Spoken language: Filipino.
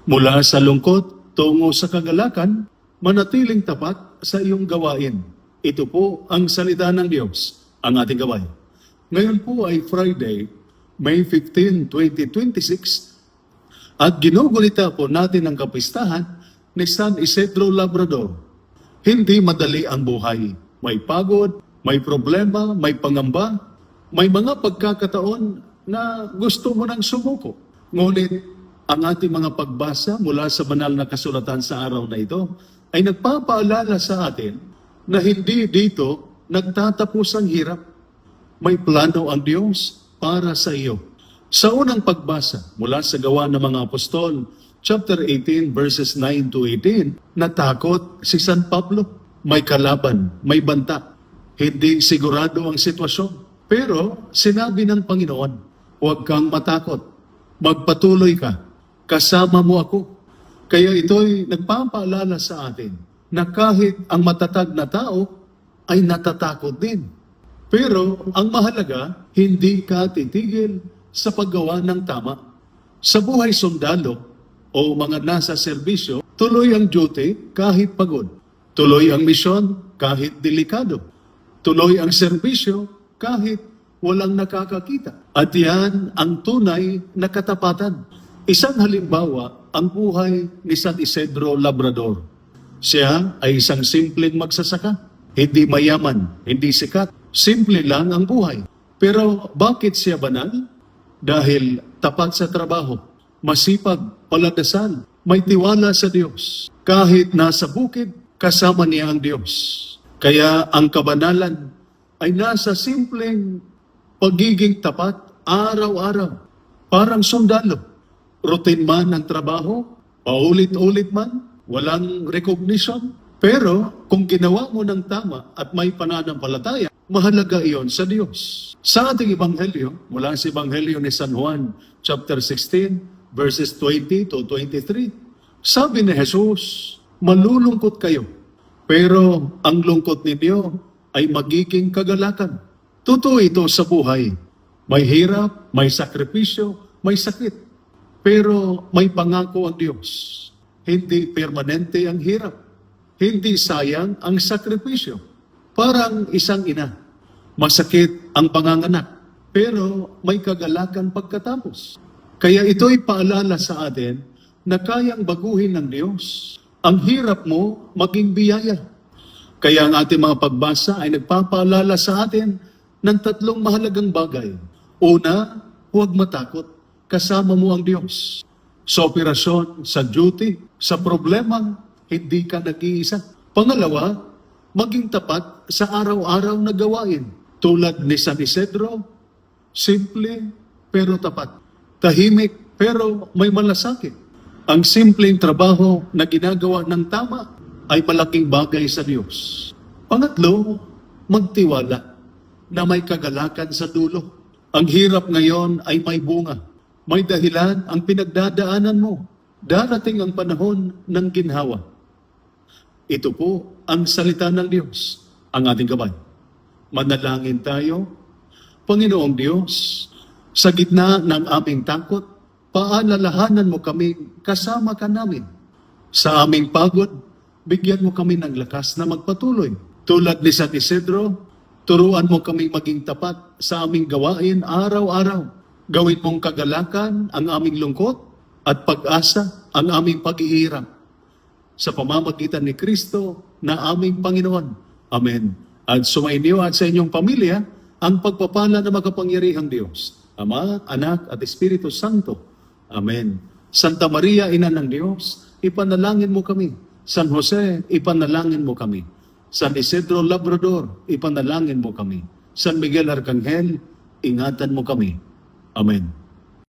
Mula sa lungkot tungo sa kagalakan, manatiling tapat sa iyong gawain. Ito po ang salita ng Diyos, ang ating gaway. Ngayon po ay Friday, May 15, 2026, at ginugunita po natin ang kapistahan ni San Isidro Labrador. Hindi madali ang buhay. May pagod, may problema, may pangamba, may mga pagkakataon na gusto mo nang sumuko. Ngunit ang ating mga pagbasa mula sa banal na kasulatan sa araw na ito ay nagpapaalala sa atin na hindi dito nagtatapos ang hirap. May plano ang Diyos para sa iyo. Sa unang pagbasa mula sa Gawa ng mga Apostol, chapter 18, verses 9 to 18, natakot si San Pablo. May kalaban, may banta. Hindi sigurado ang sitwasyon. Pero sinabi ng Panginoon, huwag kang matakot. Magpatuloy ka. Kasama mo ako. Kaya ito'y nagpapaalala sa atin na kahit ang matatag na tao ay natatakot din. Pero ang mahalaga, hindi ka titigil sa paggawa ng tama. Sa buhay sundalo o mga nasa serbisyo, tuloy ang duty kahit pagod. Tuloy ang misyon kahit delikado. Tuloy ang serbisyo kahit walang nakakakita. At yan ang tunay na katapatan. Isang halimbawa, ang buhay ni San Isidro Labrador. Siya ay isang simpleng magsasaka. Hindi mayaman, hindi sikat. Simple lang ang buhay. Pero bakit siya banal? Dahil tapat sa trabaho, masipag, paladasal, may tiwala sa Diyos. Kahit nasa bukid, kasama niya ang Diyos. Kaya ang kabanalan ay nasa simpleng pagiging tapat araw-araw. Parang sundalo. Routine man ang trabaho, paulit-ulit man, walang recognition. Pero kung ginawa mo ng tama at may pananampalataya, mahalaga iyon sa Diyos. Sa ating Ebanghelyo, mula sa Ebanghelyo ni San Juan, chapter 16, verses 20 to 23, sabi ni Jesus, malulungkot kayo, pero ang lungkot ninyo ay magiging kagalakan. Totoo ito sa buhay. May hirap, may sakripisyo, may sakit. Pero may pangako ang Diyos. Hindi permanente ang hirap. Hindi sayang ang sakripisyo. Parang isang ina. Masakit ang panganganak, pero may kagalakan pagkatapos. Kaya ito'y paalala sa atin na kayang baguhin ng Diyos. Ang hirap mo maging biyaya. Kaya ang ating mga pagbasa ay nagpapaalala sa atin ng tatlong mahalagang bagay. Una, huwag matakot. Kasama mo ang Diyos. Sa operasyon, sa duty, sa problema, hindi ka nag-iisa. Pangalawa, maging tapat sa araw-araw na gawain. Tulad ni San Isidro, simple pero tapat. Tahimik pero may malasakit. Ang simpleng trabaho na ginagawa ng tama ay malaking bagay sa Diyos. Pangatlo, magtiwala na may kagalakan sa dulo. Ang hirap ngayon ay may bunga. May dahilan ang pinagdadaanan mo. Darating ang panahon ng ginhawa. Ito po ang salita ng Diyos, ang ating gabay. Manalangin tayo. Panginoong Diyos, sa gitna ng aming takot, paalalahanan mo kami, kasama ka namin. Sa aming pagod, bigyan mo kami ng lakas na magpatuloy. Tulad ni San Isidro, turuan mo kami maging tapat sa aming gawain araw-araw. Gawin mong kagalakan ang aming lungkot at pag-asa ang aming paghihirap. Sa pamamagitan ni Kristo na aming Panginoon. Amen. At sumainyo at sa inyong pamilya ang pagpapala ng makapangyarihang Diyos, Ama, Anak at Espiritu Santo. Amen. Santa Maria, Ina ng Diyos, ipanalangin mo kami. San Jose, ipanalangin mo kami. San Isidro Labrador, ipanalangin mo kami. San Miguel Arcangel, ingatan mo kami. Amen.